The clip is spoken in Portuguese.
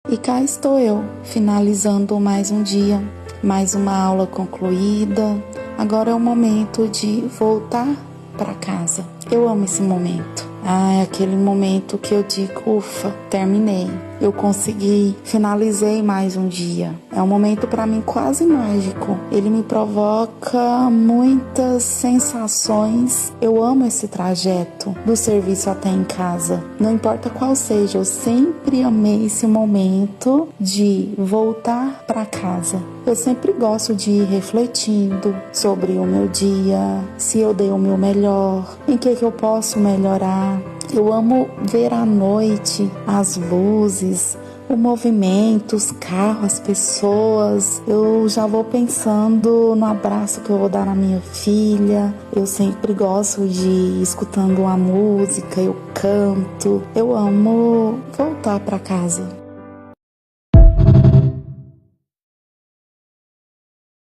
E cá estou eu, finalizando mais um dia, mais uma aula concluída. Agora é o momento de voltar para casa. Eu amo esse momento. É aquele momento que eu digo, ufa, terminei. Eu consegui, finalizei mais um dia. É um momento para mim quase mágico. Ele me provoca muitas sensações. Eu amo esse trajeto do serviço até em casa. Não importa qual seja, eu sempre amei esse momento de voltar para casa. Eu sempre gosto de ir refletindo sobre o meu dia, se eu dei o meu melhor, em que eu posso melhorar. Eu amo ver à noite as luzes, o movimento, os carros, as pessoas. Eu já vou pensando no abraço que eu vou dar na minha filha. Eu sempre gosto de ir escutando uma música, eu canto. Eu amo voltar para casa.